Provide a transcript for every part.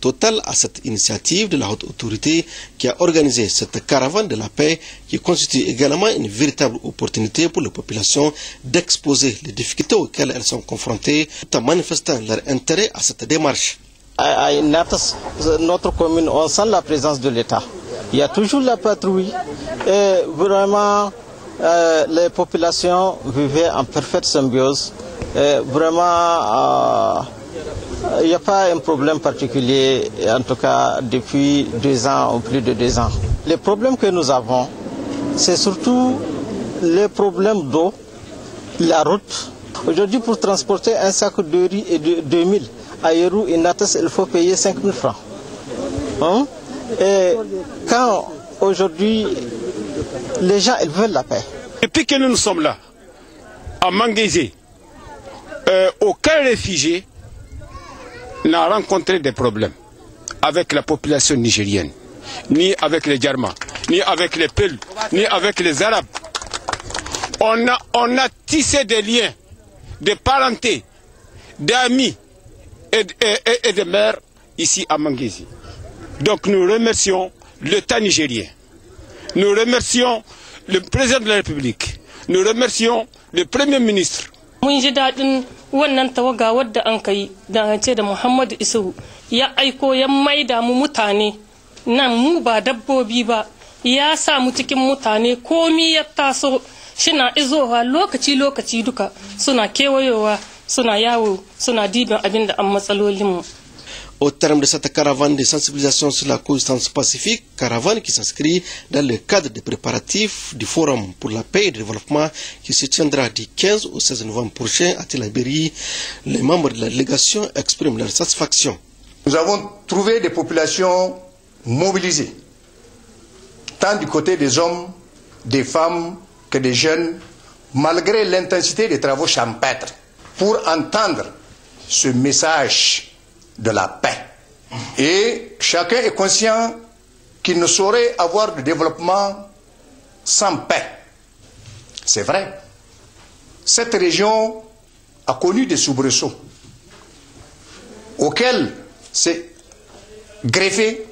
Total à cette initiative de la haute autorité qui a organisé cette caravane de la paix qui constitue également une véritable opportunité pour les populations d'exposer les difficultés auxquelles elles sont confrontées tout en manifestant leur intérêt à cette démarche. À notre commune, on sent la présence de l'État. Il y a toujours la patrouille et vraiment les populations vivaient en parfaite symbiose. Vraiment, il n'y a pas un problème particulier, en tout cas depuis 2 ans ou plus de 2 ans. Les problèmes que nous avons, c'est surtout les problèmes d'eau, la route. Aujourd'hui, pour transporter un sac de riz et de 2000 à Yerou et Natas, il faut payer 5000 francs. Et quand aujourd'hui, les gens ils veulent la paix. Depuis que nous sommes là, à Manguézé, aucun réfugié n'a rencontré des problèmes avec la population nigérienne, ni avec les Djarma, ni avec les Peul, ni avec les Arabes. On a tissé des liens de parenté, d'amis et de mères ici à Manguézé. Donc nous remercions l'État nigérien, nous remercions le président de la République, nous remercions le Premier ministre. Wannan tawaga wadda an kai dangance da Muhammadu Isuhu ya aiko ya maida mu mutane nan mu ba dabbobi ba ya sa mu cikin mutane komi ya taso shina izowa lokaci duka suna kewayowa suna yawo suna dibin abin da an matsalolin mu. Au terme de cette caravane de sensibilisation sur la cause transpacifique, caravane qui s'inscrit dans le cadre des préparatifs du Forum pour la paix et le développement qui se tiendra du 15 au 16 novembre prochain à Tillabéri, les membres de la délégation expriment leur satisfaction. Nous avons trouvé des populations mobilisées, tant du côté des hommes, des femmes que des jeunes, malgré l'intensité des travaux champêtres, pour entendre ce message de la paix. Et chacun est conscient qu'il ne saurait avoir de développement sans paix. C'est vrai. Cette région a connu des soubresauts auxquels s'est greffé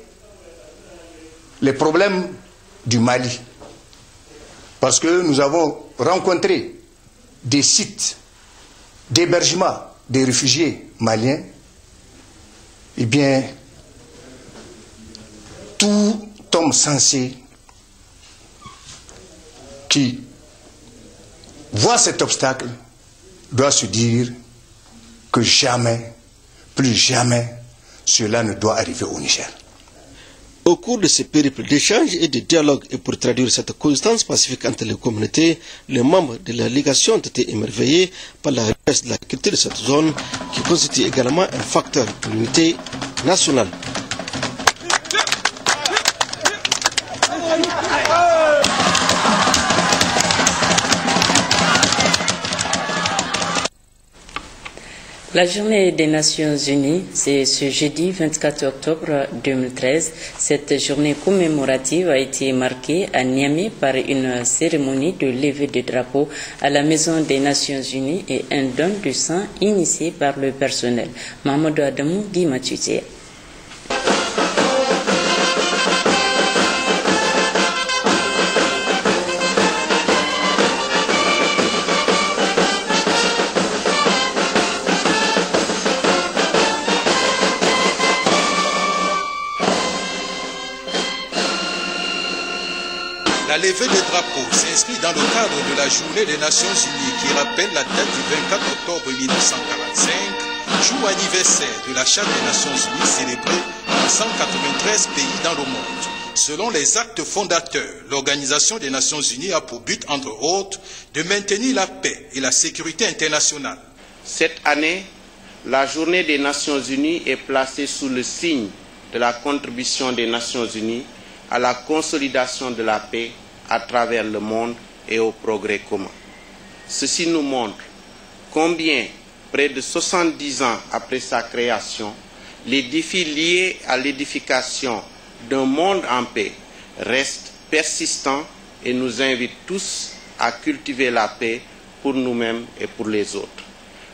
les problèmes du Mali. Parce que nous avons rencontré des sites d'hébergement des réfugiés maliens. Eh bien, tout homme sensé qui voit cet obstacle doit se dire que jamais, plus jamais, cela ne doit arriver au Niger. Au cours de ce périple d'échanges et de dialogue et pour traduire cette coexistence pacifique entre les communautés, les membres de la délégation ont été émerveillés par la richesse de la culture de cette zone qui constitue également un facteur de l'unité nationale. La journée des Nations Unies, c'est ce jeudi 24 octobre 2013. Cette journée commémorative a été marquée à Niamey par une cérémonie de levée de drapeau à la Maison des Nations Unies et un don de sang initié par le personnel. Mamadou Adamou, Guy Mathieu. La levée des drapeaux s'inscrit dans le cadre de la Journée des Nations Unies qui rappelle la date du 24 octobre 1945, jour anniversaire de la Charte des Nations Unies célébrée dans 193 pays dans le monde. Selon les actes fondateurs, l'Organisation des Nations Unies a pour but, entre autres, de maintenir la paix et la sécurité internationale. Cette année, la Journée des Nations Unies est placée sous le signe de la contribution des Nations Unies à la consolidation de la paix à travers le monde et au progrès commun. Ceci nous montre combien, près de 70 ans après sa création, les défis liés à l'édification d'un monde en paix restent persistants et nous invitent tous à cultiver la paix pour nous-mêmes et pour les autres.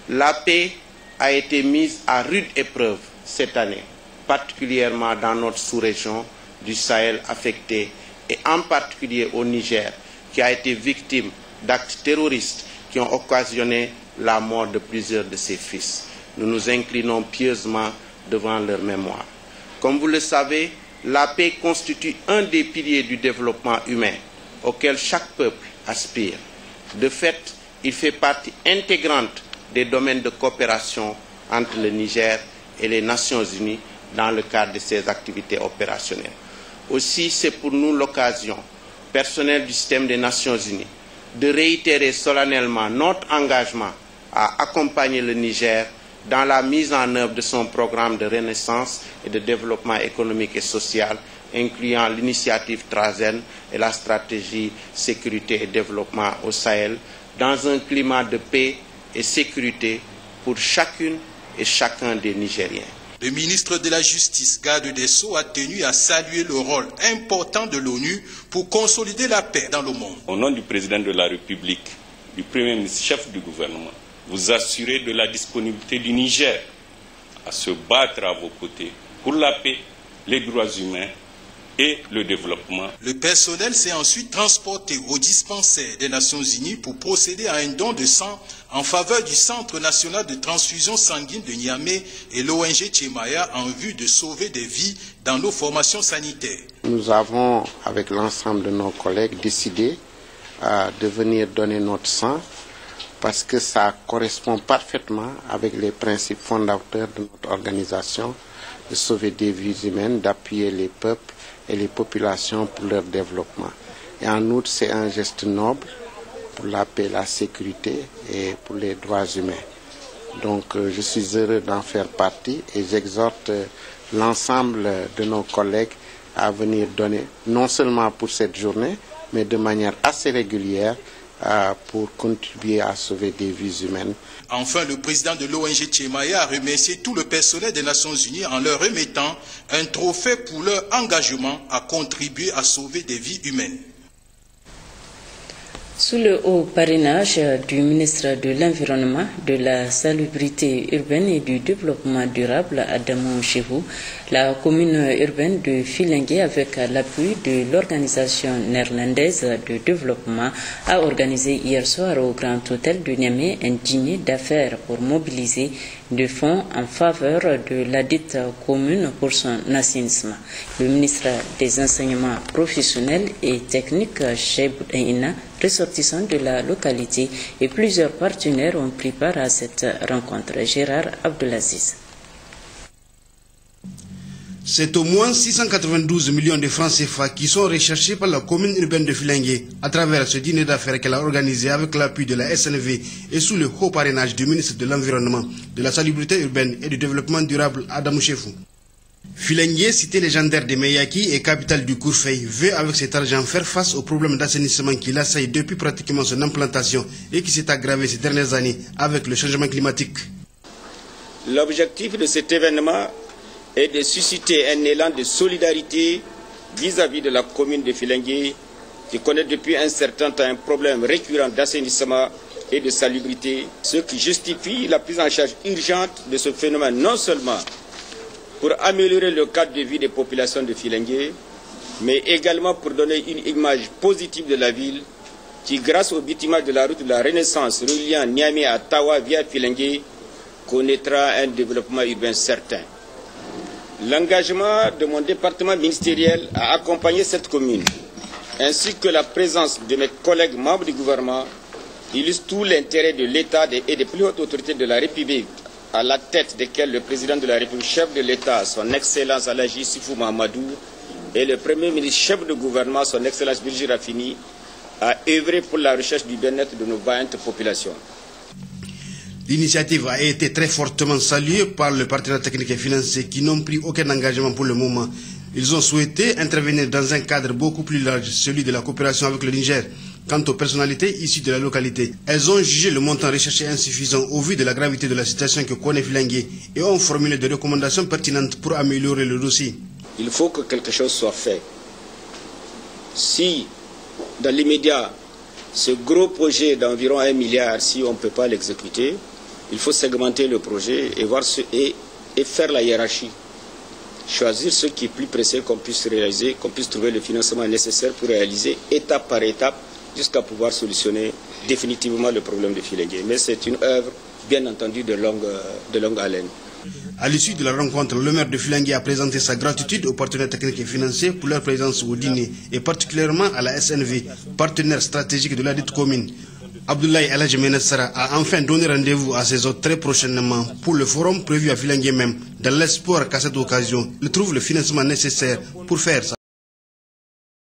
La paix a été mise à rude épreuve cette année particulièrement dans notre sous-région du Sahel affectée, et en particulier au Niger, qui a été victime d'actes terroristes qui ont occasionné la mort de plusieurs de ses fils. Nous nous inclinons pieusement devant leur mémoire. Comme vous le savez, la paix constitue un des piliers du développement humain auquel chaque peuple aspire. De fait, il fait partie intégrante des domaines de coopération entre le Niger et les Nations Unies dans le cadre de ses activités opérationnelles. Aussi, c'est pour nous l'occasion, personnel du système des Nations Unies, de réitérer solennellement notre engagement à accompagner le Niger dans la mise en œuvre de son programme de renaissance et de développement économique et social, incluant l'initiative Trazen et la stratégie sécurité et développement au Sahel, dans un climat de paix et sécurité pour chacune et chacun des Nigériens. Le ministre de la Justice, garde des Sceaux, a tenu à saluer le rôle important de l'ONU pour consolider la paix dans le monde. Au nom du président de la République, du Premier ministre, chef du gouvernement, vous assurez de la disponibilité du Niger à se battre à vos côtés pour la paix, les droits humains et le développement. Le personnel s'est ensuite transporté au dispensaire des Nations Unies pour procéder à un don de sang en faveur du Centre national de transfusion sanguine de Niamey et l'ONG Tchemaya en vue de sauver des vies dans nos formations sanitaires. Nous avons, avec l'ensemble de nos collègues, décidé de venir donner notre sang parce que ça correspond parfaitement avec les principes fondateurs de notre organisation, de sauver des vies humaines, d'appuyer les peuples et les populations pour leur développement. Et en outre, c'est un geste noble pour la paix, la sécurité et pour les droits humains. Donc je suis heureux d'en faire partie et j'exhorte l'ensemble de nos collègues à venir donner, non seulement pour cette journée, mais de manière assez régulière pour contribuer à sauver des vies humaines. Enfin, le président de l'ONG Tchemaya a remercié tout le personnel des Nations Unies en leur remettant un trophée pour leur engagement à contribuer à sauver des vies humaines. Sous le haut parrainage du ministre de l'Environnement, de la Salubrité urbaine et du Développement durable, Adamou Chehou, la commune urbaine de Filengue, avec l'appui de l'Organisation néerlandaise de développement, a organisé hier soir au Grand Hôtel de Niamey un dîner d'affaires pour mobiliser des fonds en faveur de la dite commune pour son assainissement. Le ministre des Enseignements professionnels et techniques, Cheikh Boudhaïna, ressortissant de la localité, et plusieurs partenaires ont pris part à cette rencontre. Gérard Abdelaziz. C'est au moins 692 millions de francs CFA qui sont recherchés par la commune urbaine de Filengue à travers ce dîner d'affaires qu'elle a organisé avec l'appui de la SNV et sous le haut parrainage du ministre de l'Environnement, de la Salubrité urbaine et du Développement durable, Adamou Chehou. Filengue, cité légendaire de Meyaki et capitale du Kourfey, veut avec cet argent faire face aux problèmes d'assainissement qui l'assaillent depuis pratiquement son implantation et qui s'est aggravé ces dernières années avec le changement climatique. L'objectif de cet événement est de susciter un élan de solidarité vis-à-vis de la commune de Filengue qui connaît depuis un certain temps un problème récurrent d'assainissement et de salubrité, ce qui justifie la prise en charge urgente de ce phénomène non seulement pour améliorer le cadre de vie des populations de Filengue, mais également pour donner une image positive de la ville qui, grâce au bitumage de la route de la Renaissance reliant Niamey à Tawa via Filengue, connaîtra un développement urbain certain. L'engagement de mon département ministériel à accompagner cette commune, ainsi que la présence de mes collègues membres du gouvernement, illustre tout l'intérêt de l'État et des plus hautes autorités de la République, à la tête desquelles le président de la République, chef de l'État, son Excellence Alaji Sifou Mahamadou, et le Premier ministre, chef de gouvernement, son Excellence Birji Rafini, à œuvrer pour la recherche du bien-être de nos vaillantes populations. L'initiative a été très fortement saluée par le partenaire technique et financier qui n'ont pris aucun engagement pour le moment. Ils ont souhaité intervenir dans un cadre beaucoup plus large, celui de la coopération avec le Niger. Quant aux personnalités issues de la localité, elles ont jugé le montant recherché insuffisant au vu de la gravité de la situation que connaît Filengue et ont formulé des recommandations pertinentes pour améliorer le dossier. Il faut que quelque chose soit fait. Si, dans l'immédiat, ce gros projet d'environ 1 milliard, si on ne peut pas l'exécuter, il faut segmenter le projet et, et faire la hiérarchie. choisir ce qui est plus pressé qu'on puisse réaliser, qu'on puisse trouver le financement nécessaire pour réaliser étape par étape jusqu'à pouvoir solutionner définitivement le problème de Filengue. Mais c'est une œuvre, bien entendu, de longue haleine. À l'issue de la rencontre, le maire de Filengue a présenté sa gratitude aux partenaires techniques et financiers pour leur présence au dîner et particulièrement à la SNV, partenaire stratégique de la dite commune. Abdoulaye Aladji Menessara a enfin donné rendez-vous à ses hôtes très prochainement pour le forum prévu à Filengue même, dans l'espoir qu'à cette occasion, il trouve le financement nécessaire pour faire ça.